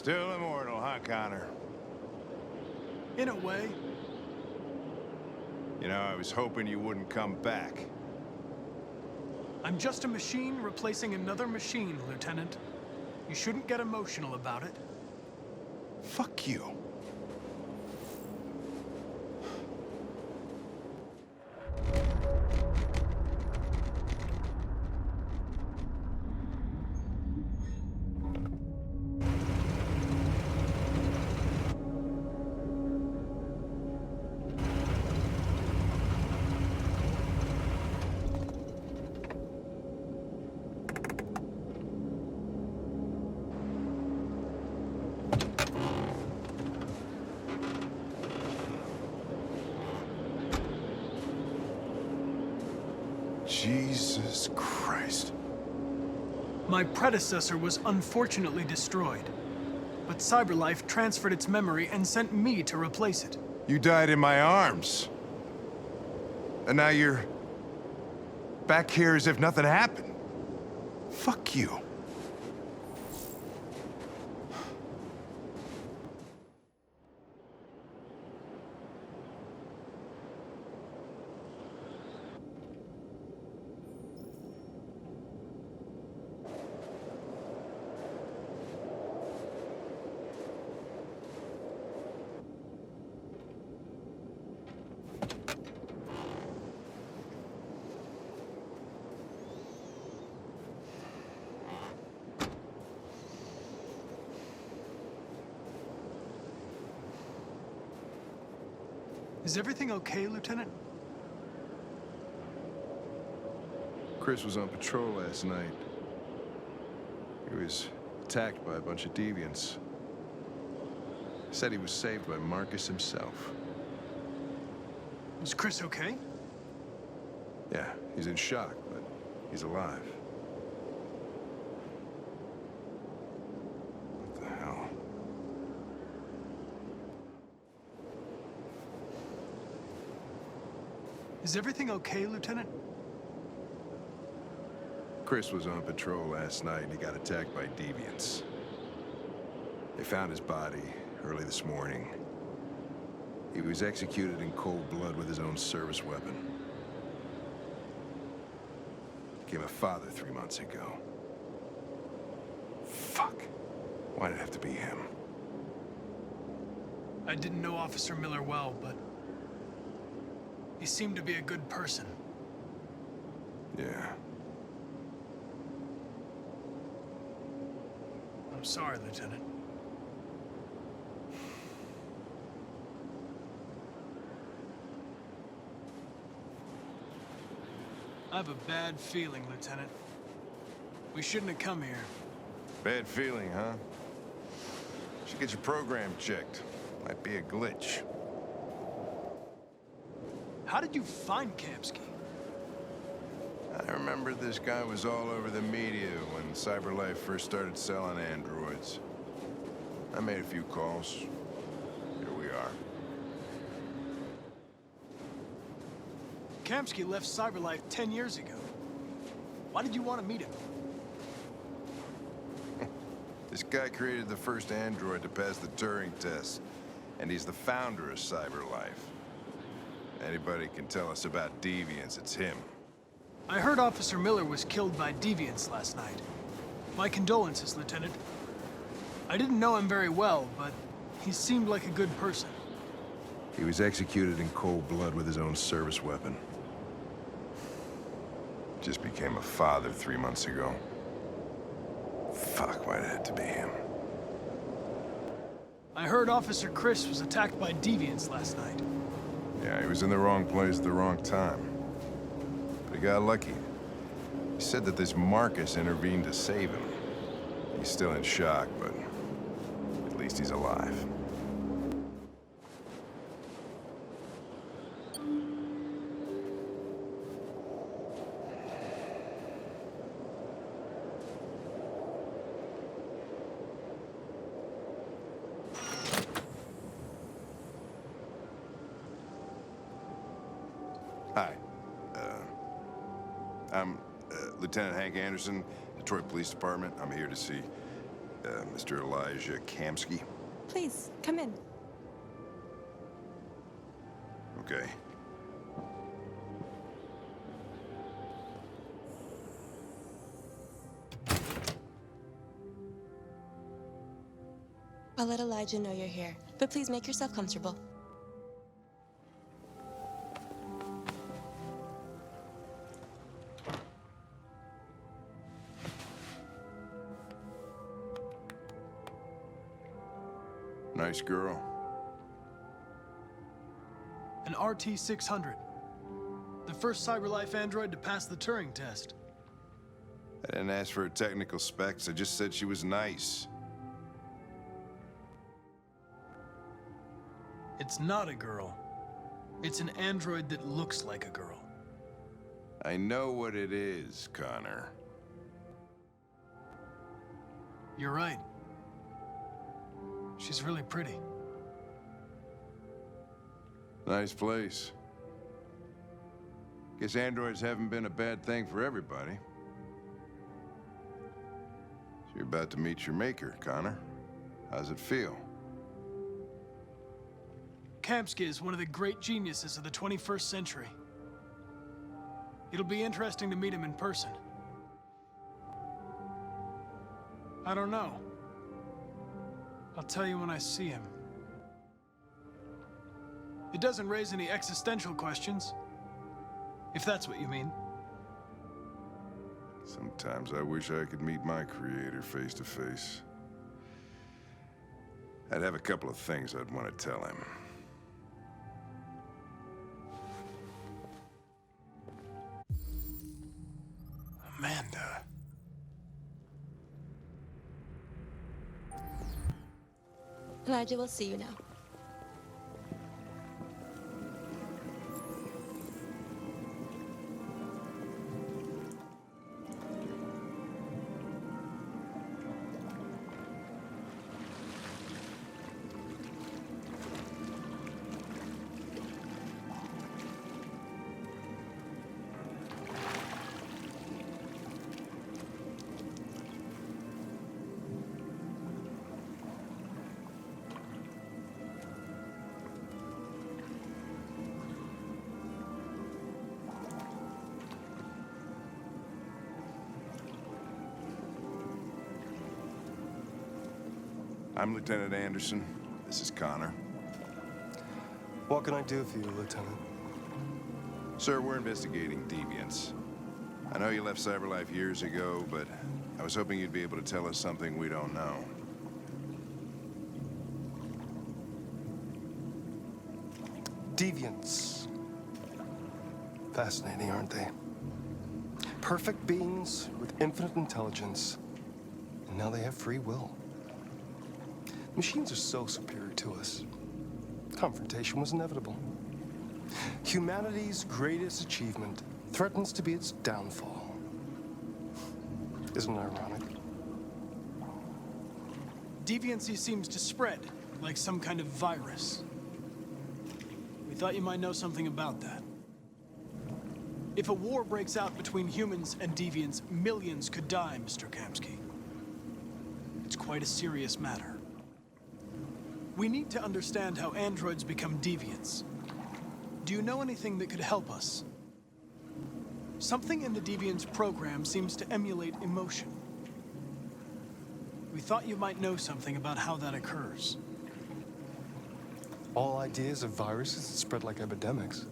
Still immortal, huh, Connor? In a way. You know, I was hoping you wouldn't come back. I'm just a machine replacing another machine, Lieutenant. You shouldn't get emotional about it. Fuck you. Jesus Christ. My predecessor was unfortunately destroyed, but CyberLife transferred its memory and sent me to replace it. You died in my arms. And now you're back here as if nothing happened. Fuck you. Is everything okay, Lieutenant? Chris was on patrol last night. He was attacked by a bunch of deviants. Said he was saved by Marcus himself. Is Chris okay? Yeah, he's in shock, but he's alive. What the hell? Is everything okay, Lieutenant? Chris was on patrol last night and he got attacked by deviants. They found his body early this morning. He was executed in cold blood with his own service weapon. Became a father 3 months ago. Fuck. Why did it have to be him? I didn't know Officer Miller well, but he seemed to be a good person. Yeah. I'm sorry, Lieutenant. I have a bad feeling, Lieutenant. We shouldn't have come here. Bad feeling, huh? Should get your program checked. Might be a glitch. How did you find Kamsky? I remember this guy was all over the media when CyberLife first started selling androids. I made a few calls. Here we are. Kamsky left CyberLife 10 years ago. Why did you want to meet him? This guy created the first android to pass the Turing test, and he's the founder of CyberLife. Anybody can tell us about deviants, it's him. I heard Officer Miller was killed by deviants last night. My condolences, Lieutenant. I didn't know him very well, but he seemed like a good person. He was executed in cold blood with his own service weapon. Just became a father 3 months ago. Fuck, why'd it have to be him? I heard Officer Chris was attacked by deviants last night. Yeah, he was in the wrong place at the wrong time. But he got lucky. He said that this Marcus intervened to save him. He's still in shock, but at least he's alive. Hi. I'm Lieutenant Hank Anderson, Detroit Police Department. I'm here to see... Mr. Elijah Kamsky. Please, come in. Okay. I'll let Elijah know you're here, but please make yourself comfortable. Nice girl. An RT-600. The first CyberLife android to pass the Turing test. I didn't ask for her technical specs, I just said she was nice. It's not a girl. It's an android that looks like a girl. I know what it is, Connor. You're right. She's really pretty. Nice place. Guess androids haven't been a bad thing for everybody. So you're about to meet your maker, Connor. How's it feel? Kamsky is one of the great geniuses of the 21st century. It'll be interesting to meet him in person. I don't know. I'll tell you when I see him. It doesn't raise any existential questions, if that's what you mean. Sometimes I wish I could meet my creator face to face. I'd have a couple of things I'd want to tell him. Amanda. Elijah will see you now. I'm Lieutenant Anderson. This is Connor. What can I do for you, Lieutenant? Sir, we're investigating deviants. I know you left CyberLife years ago, but I was hoping you'd be able to tell us something we don't know. Deviants. Fascinating, aren't they? Perfect beings with infinite intelligence, and now they have free will. Machines are so superior to us. Confrontation was inevitable. Humanity's greatest achievement threatens to be its downfall. Isn't it ironic? Deviancy seems to spread, like some kind of virus. We thought you might know something about that. If a war breaks out between humans and deviants, millions could die, Mr. Kamsky. It's quite a serious matter. We need to understand how androids become deviants. Do you know anything that could help us? Something in the deviant's program seems to emulate emotion. We thought you might know something about how that occurs. All ideas of viruses that spread like epidemics.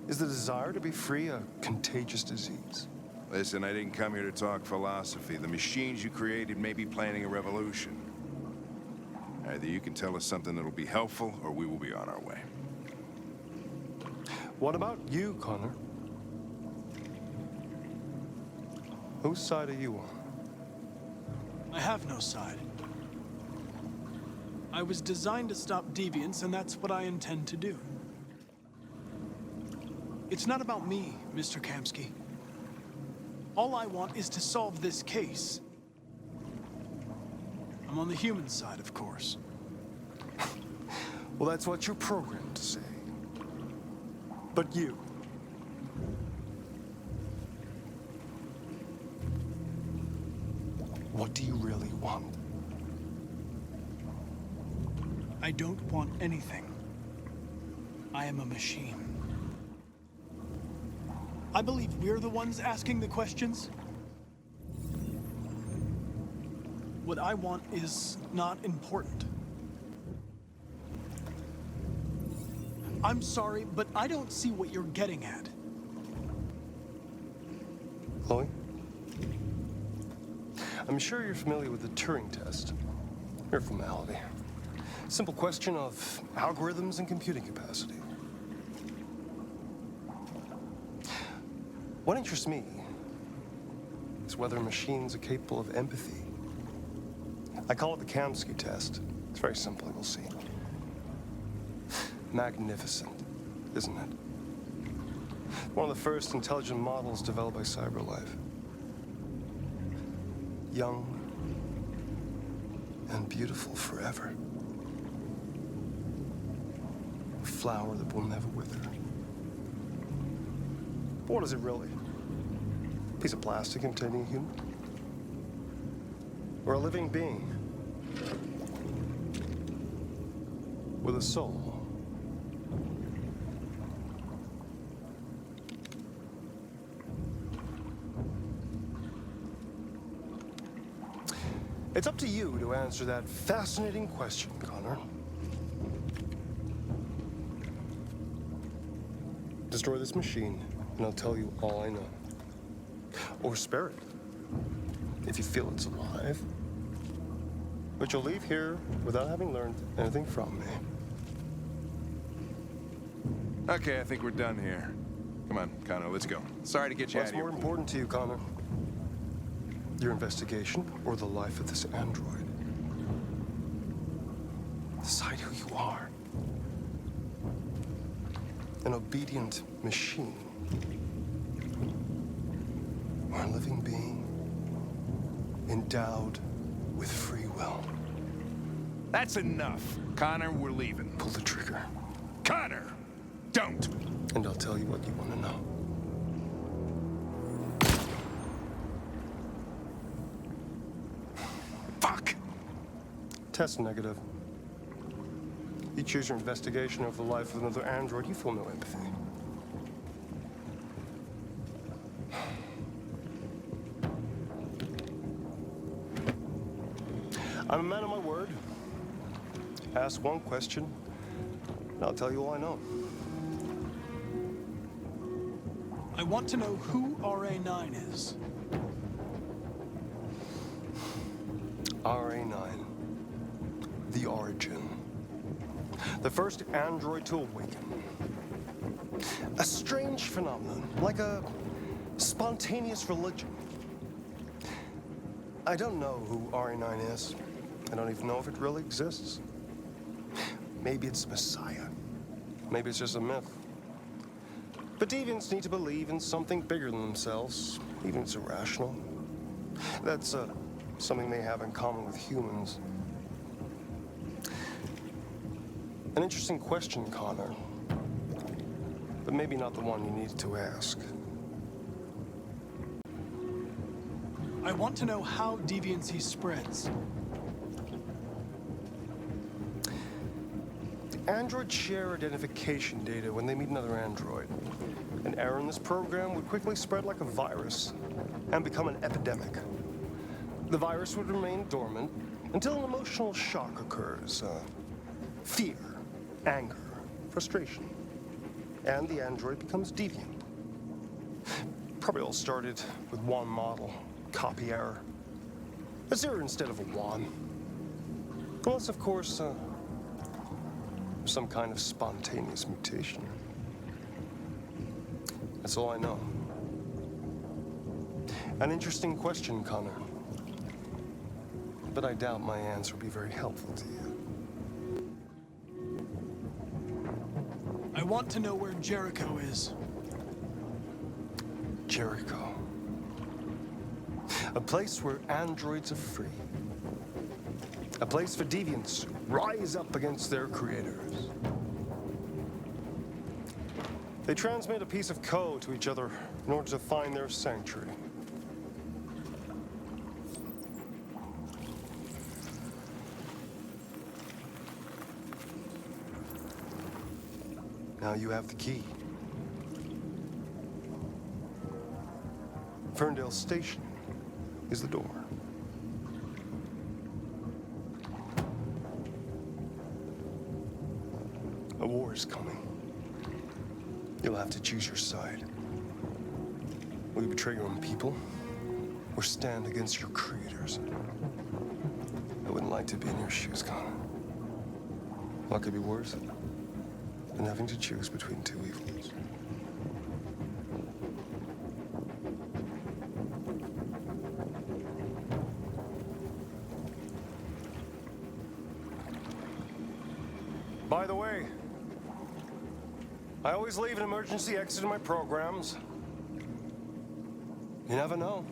Is the desire to be free a contagious disease? Listen, I didn't come here to talk philosophy. The machines you created may be planning a revolution. Either you can tell us something that'll be helpful, or we will be on our way. What about you, Connor? Whose side are you on? I have no side. I was designed to stop deviance, and that's what I intend to do. It's not about me, Mr. Kamsky. All I want is to solve this case. I'm on the human side, of course. Well, that's what you're programmed to say. But you. What do you really want? I don't want anything. I am a machine. I believe we're the ones asking the questions. What I want is not important. I'm sorry, but I don't see what you're getting at. Chloe? I'm sure you're familiar with the Turing test. Mere formality. Simple question of algorithms and computing capacity. What interests me is whether machines are capable of empathy. I call it the Kamsky test. It's very simple, you'll see. Magnificent, isn't it? One of the first intelligent models developed by CyberLife. Young and beautiful forever. A flower that will never wither. But what is it really? A piece of plastic imitating a human? Or a living being with a soul? It's up to you to answer that fascinating question, Connor. Destroy this machine, and I'll tell you all I know. Or spare it, if you feel it's alive. But you'll leave here without having learned anything from me. Okay, I think we're done here. Come on, Connor, let's go. Sorry to get you out What's of here. more important to you, Connor? Your investigation or the life of this android? Decide who you are. An obedient machine. Or a living being endowed with free will. That's enough. Connor, we're leaving. Pull the trigger, Connor! Don't! and I'll tell you what you want to know. Fuck! Test negative. You choose your investigation of the life of another android, you feel no empathy. I'm a man of my word. Ask one question, and I'll tell you all I know. I want to know who RA9 is. RA9. The origin. The first android to awaken. A strange phenomenon, like a spontaneous religion. I don't know who RA9 is. I don't even know if it really exists. Maybe it's a messiah. Maybe it's just a myth. But deviants need to believe in something bigger than themselves, even if it's irrational. That's something they have in common with humans. An interesting question, Connor. But maybe not the one you needed to ask. I want to know how deviancy spreads. Androids share identification data when they meet another android. An error in this program would quickly spread like a virus and become an epidemic. The virus would remain dormant until an emotional shock occurs. Fear, anger, frustration. And the android becomes deviant. Probably all started with one model, copy error. A 0 instead of a 1. Unless, of course, some kind of spontaneous mutation. That's all I know. An interesting question, Connor. But I doubt my answer will be very helpful to you. I want to know where Jericho is. Jericho. A place where androids are free. A place for deviants who rise up against their creators. They transmit a piece of code to each other in order to find their sanctuary. Now you have the key. Ferndale Station is the door. A war is coming. You'll have to choose your side. Will you betray your own people, or stand against your creators? I wouldn't like to be in your shoes, Connor. What could be worse than having to choose between two evils? By the way, I always leave an emergency exit in my programs. You never know.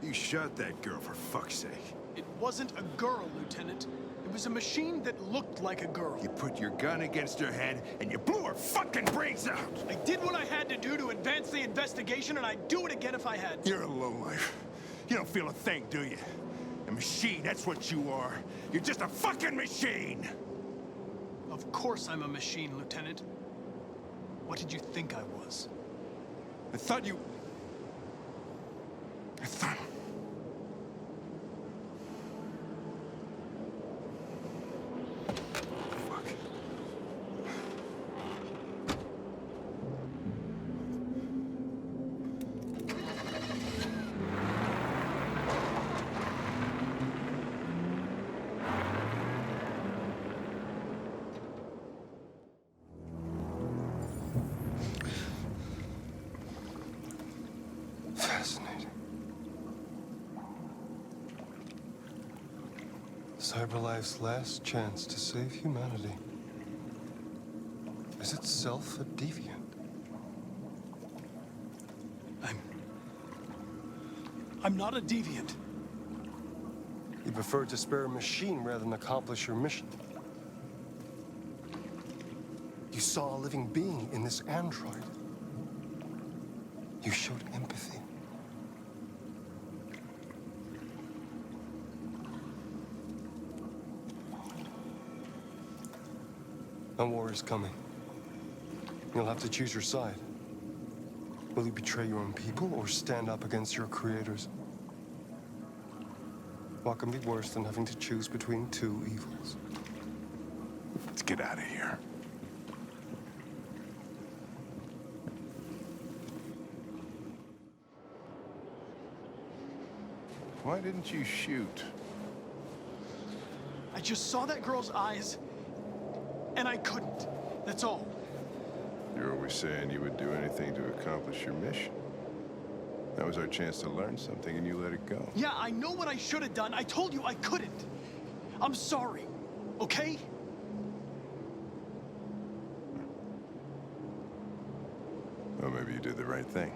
You shot that girl, for fuck's sake. It wasn't a girl, Lieutenant. It was a machine that looked like a girl. You put your gun against her head, and you blew her fucking brains out! I did what I had to do to advance the investigation, and I'd do it again if I had to. You're a lowlife. You don't feel a thing, do you? A machine, that's what you are. You're just a fucking machine! Of course I'm a machine, Lieutenant. What did you think I was? I thought... Fuck. Fascinating. Cyberlife's last chance to save humanity is itself a deviant. I'm not a deviant. You prefer to spare a machine rather than accomplish your mission. You saw a living being in this android. You showed empathy. A war is coming. You'll have to choose your side. Will you betray your own people or stand up against your creators? What can be worse than having to choose between two evils? Let's get out of here. Why didn't you shoot? I just saw that girl's eyes, and I couldn't. That's all. You're always saying you would do anything to accomplish your mission. That was our chance to learn something, and you let it go. Yeah, I know what I should have done. I told you I couldn't. I'm sorry, okay? Well, maybe you did the right thing.